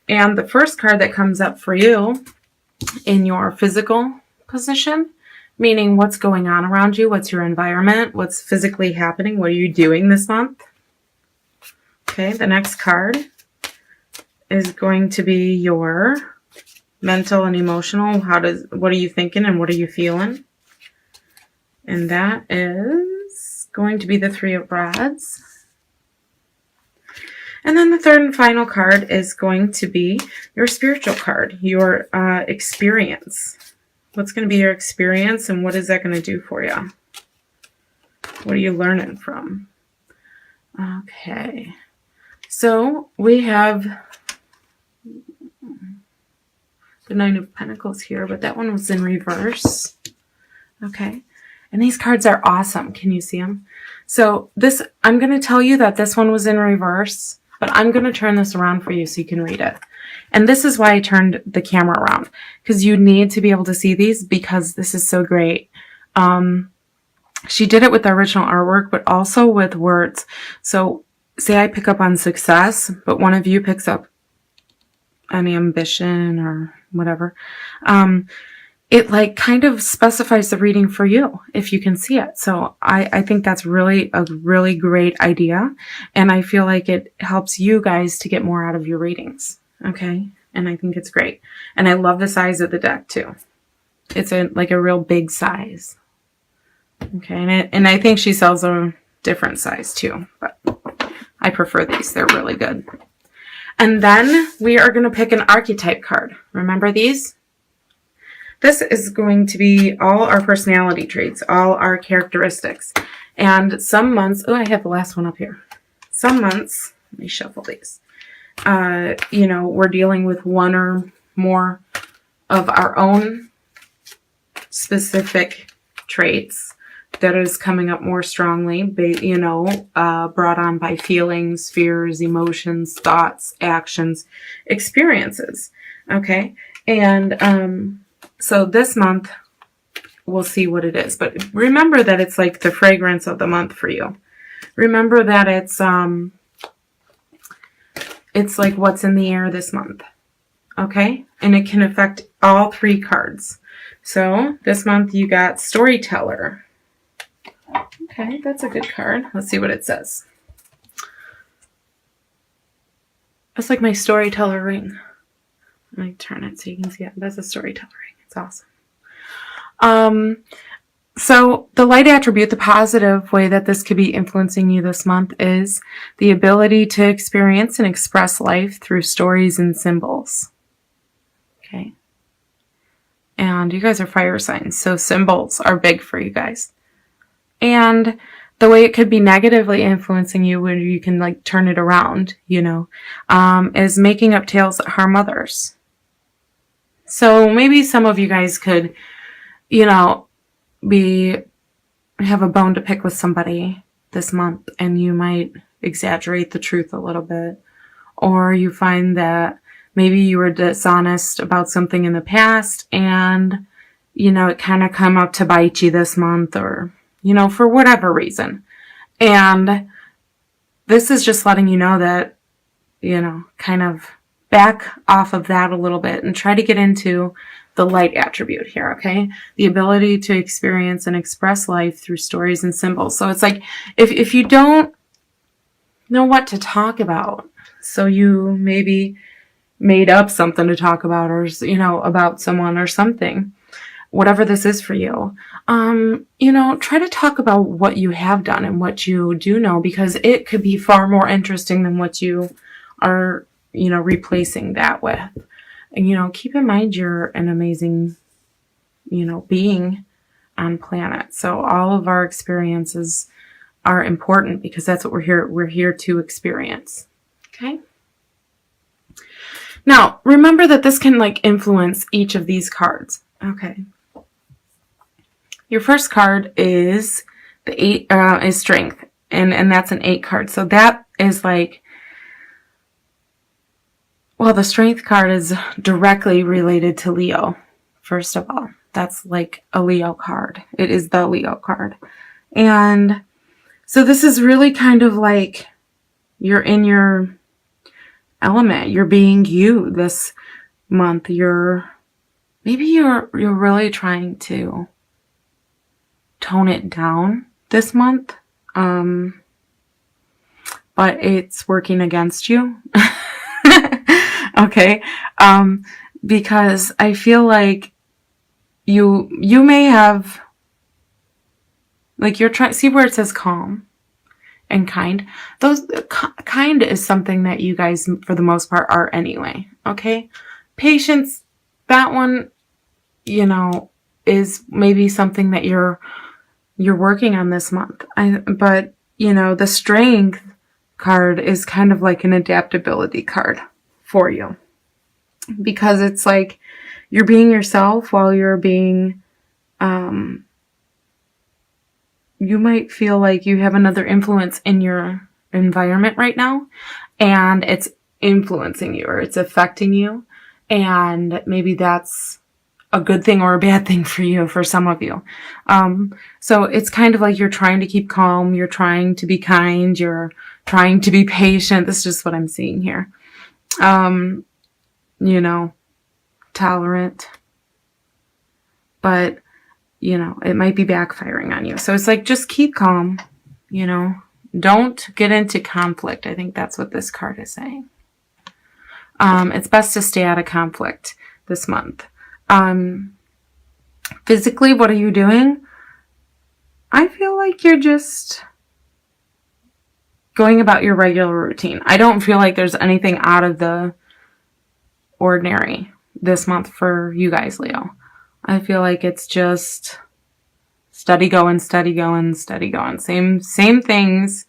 And the first card that comes up for you in your physical position, meaning what's going on around you, what's your environment, what's physically happening, what are you doing this month? Okay, the next card is going to be your mental and emotional. What are you thinking and what are you feeling? And that is going to be the Three of Rods. And then the third and final card is going to be your spiritual card, your experience. What's going to be your experience and what is that going to do for you? What are you learning from? Okay. So we have the Nine of Pentacles here, but that one was in reverse. Okay. And these cards are awesome. Can you see them? So this, I'm going to tell you that this one was in reverse, but I'm going to turn this around for you so you can read it. And this is why I turned the camera around, because you need to be able to see these because this is so great. She did it with the original artwork, but also with words. So say I pick up on success, but one of you picks up any ambition or whatever. It like kind of specifies the reading for you if you can see it. So I think that's really a really great idea. And I feel like it helps you guys to get more out of your readings. Okay. And I think it's great. And I love the size of the deck too. It's like a real big size. Okay. And I think she sells a different size too, but I prefer these. They're really good. And then we are going to pick an archetype card. Remember these? This is going to be all our personality traits, all our characteristics. And some months, oh, I have the last one up here. Some months, let me shuffle these. We're dealing with one or more of our own specific traits that is coming up more strongly, brought on by feelings, fears, emotions, thoughts, actions, experiences. Okay. And, so this month, we'll see what it is. But remember that it's like the fragrance of the month for you. Remember that it's like what's in the air this month. Okay? And it can affect all three cards. So this month you got Storyteller. Okay, that's a good card. Let's see what it says. It's like my Storyteller ring. Let me turn it so you can see it. That's a Storyteller ring. It's awesome. So the light attribute, the positive way that this could be influencing you this month is the ability to experience and express life through stories and symbols. Okay. And you guys are fire signs, so symbols are big for you guys. And the way it could be negatively influencing you, where you can like turn it around, is making up tales that harm others. So maybe some of you guys could, have a bone to pick with somebody this month and you might exaggerate the truth a little bit. Or you find that maybe you were dishonest about something in the past and, it kind of come up to bite you this month or, for whatever reason. And this is just letting you know that, kind of back off of that a little bit and try to get into the light attribute here, okay? The ability to experience and express life through stories and symbols. So it's like, if you don't know what to talk about, so you maybe made up something to talk about or, about someone or something, whatever this is for you, try to talk about what you have done and what you do know, because it could be far more interesting than what you are replacing that with. And, keep in mind you're an amazing, being on planet. So all of our experiences are important because that's what we're here to experience. Okay. Now, remember that this can influence each of these cards. Okay. Your first card is the 8, is Strength. And that's an 8 card. So that is the Strength card is directly related to Leo, first of all. That's like a Leo card. It is the Leo card. And so this is really kind of like you're in your element. You're being you this month. Maybe you're really trying to tone it down this month. But it's working against you. Okay. Because I feel like you may have, like, you're trying, see where it says calm and kind? Those, kind is something that you guys, for the most part, are anyway. Okay. Patience, that one, you know, is maybe something that you're working on this month. But, you know, the strength card is kind of like an adaptability card for you, because it's like you're being yourself while you're being, you might feel like you have another influence in your environment right now, and it's influencing you or it's affecting you. And maybe that's a good thing or a bad thing for you, for some of you. So it's kind of like you're trying to keep calm, you're trying to be kind, you're trying to be patient. This is just what I'm seeing here. You know, tolerant, but, you know, it might be backfiring on you. So it's like, just keep calm, you know, don't get into conflict. I think that's what this card is saying. It's best to stay out of conflict this month. Physically, what are you doing? I feel like you're just going about your regular routine. I don't feel like there's anything out of the ordinary this month for you guys, Leo. I feel like it's just steady going, steady going, steady going. Same things.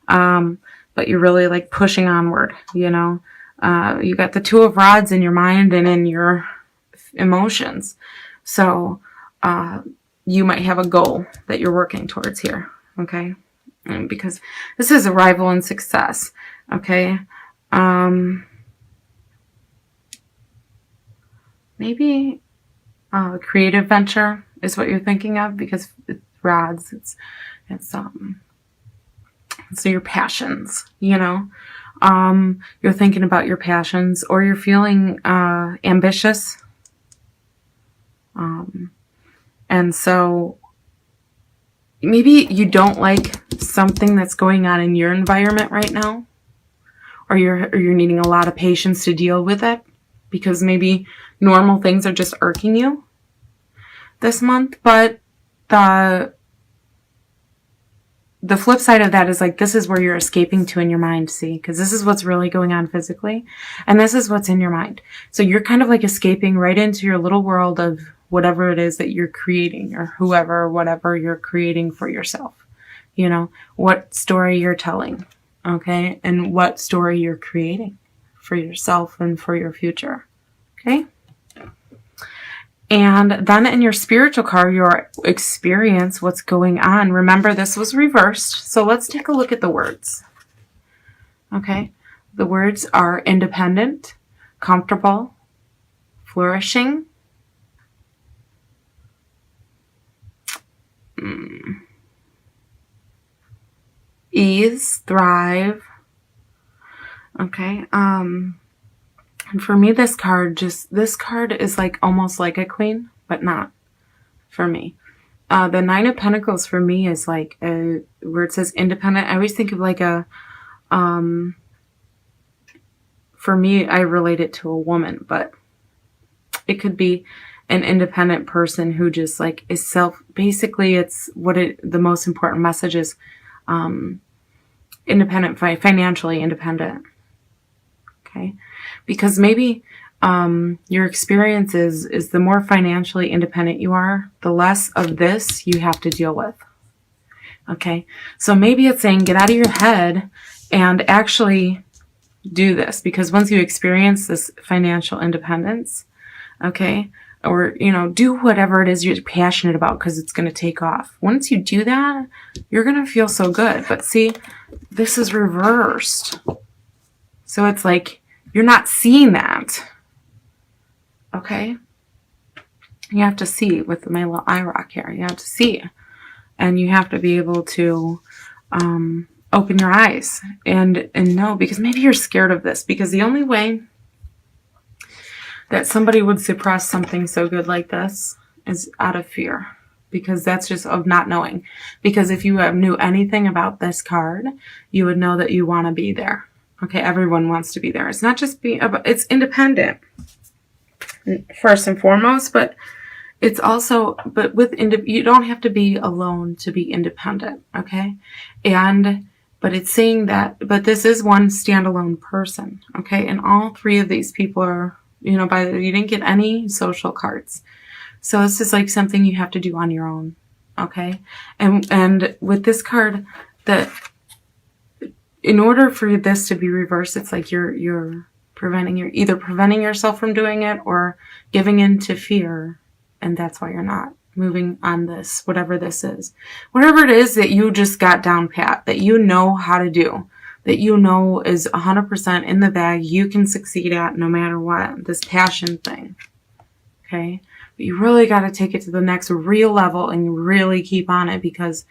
But you're really like pushing onward, you know. You got the Two of Rods in your mind and in your emotions. So, you might have a goal that you're working towards here. Okay. Because this is arrival and success. Okay. Maybe a creative venture is what you're thinking of, because it's rods. So your passions, you know, you're thinking about your passions, or you're feeling, ambitious. And so maybe you don't like something that's going on in your environment right now, or you're needing a lot of patience to deal with it, because maybe normal things are just irking you this month. But the flip side of that is like, this is where you're escaping to in your mind, see, because this is what's really going on physically, and this is what's in your mind. So you're kind of like escaping right into your little world of whatever it is that you're creating, or whatever you're creating for yourself. You know, what story you're telling, okay, and what story you're creating for yourself and for your future, okay? And then in your spiritual card, your experience, what's going on. Remember, this was reversed. So let's take a look at the words. Okay. The words are independent, comfortable, flourishing, ease, thrive. Okay. And for me, this card is like almost like a queen, but not for me. The Nine of Pentacles for me is like where it says independent. I always think of like a, for me, I relate it to a woman, but it could be an independent person who just like is basically it's the most important message is, independent, financially independent. Okay. Because maybe, your experience is the more financially independent you are, the less of this you have to deal with. Okay. So maybe it's saying, get out of your head and actually do this, because once you experience this financial independence, okay, or, you know, do whatever it is you're passionate about, because it's going to take off. Once you do that, you're going to feel so good. But see, this is reversed. So it's like, you're not seeing that. Okay. You have to see with my little eye rock here. You have to see. And you have to be able to open your eyes and know, because maybe you're scared of this, because the only way that somebody would suppress something so good like this is out of fear, because that's just of not knowing. Because if you knew anything about this card, you would know that you want to be there. Okay, everyone wants to be there. It's not just it's independent first and foremost, but it's also, but you don't have to be alone to be independent, okay? But it's saying that, but this is one standalone person, okay? And all three of these people are, you didn't get any social cards. So this is like something you have to do on your own, okay? And with this card, in order for this to be reversed, it's like you're either preventing yourself from doing it or giving in to fear, and that's why you're not moving on this, whatever this is. Whatever it is that you just got down pat, that you know how to do, that you know is 100% in the bag, you can succeed at no matter what, this passion thing, okay? But you really got to take it to the next real level and really keep on it, because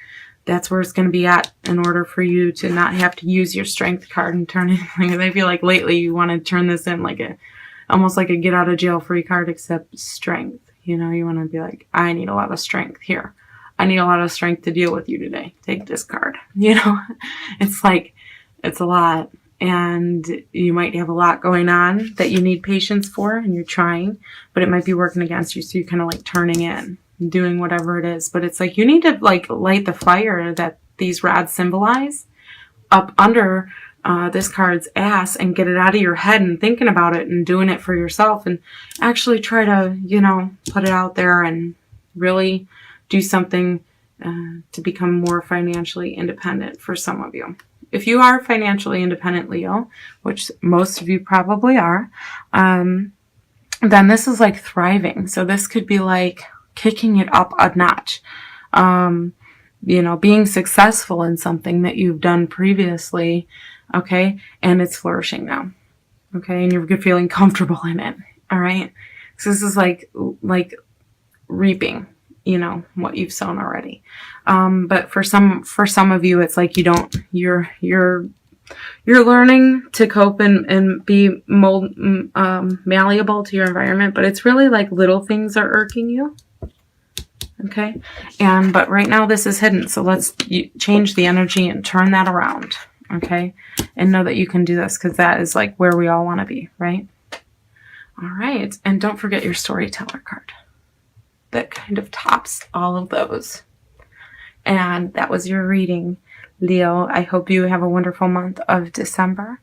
that's where it's going to be at in order for you to not have to use your strength card and turn it. I feel like lately you want to turn this in like almost like a get out of jail free card, except strength. You want to be like, I need a lot of strength here. I need a lot of strength to deal with you today. Take this card. It's like, it's a lot. And you might have a lot going on that you need patience for, and you're trying, but it might be working against you. So you're kind of like turning in, doing whatever it is. But it's like you need to like light the fire that these rods symbolize up under this card's ass, and get it out of your head and thinking about it and doing it for yourself, and actually try to, put it out there and really do something to become more financially independent for some of you. If you are financially independent, Leo, which most of you probably are, then this is like thriving. So this could be like kicking it up a notch. Being successful in something that you've done previously, okay, and it's flourishing now, okay, and you're feeling comfortable in it, all right? So this is like reaping, what you've sown already. But for some of you, it's like you're learning to cope and be malleable to your environment, but it's really like little things are irking you. Okay. But right now this is hidden. So let's change the energy and turn that around. Okay. And know that you can do this, because that is like where we all want to be, right? All right. And don't forget your storyteller card. That kind of tops all of those. And that was your reading, Leo. I hope you have a wonderful month of December.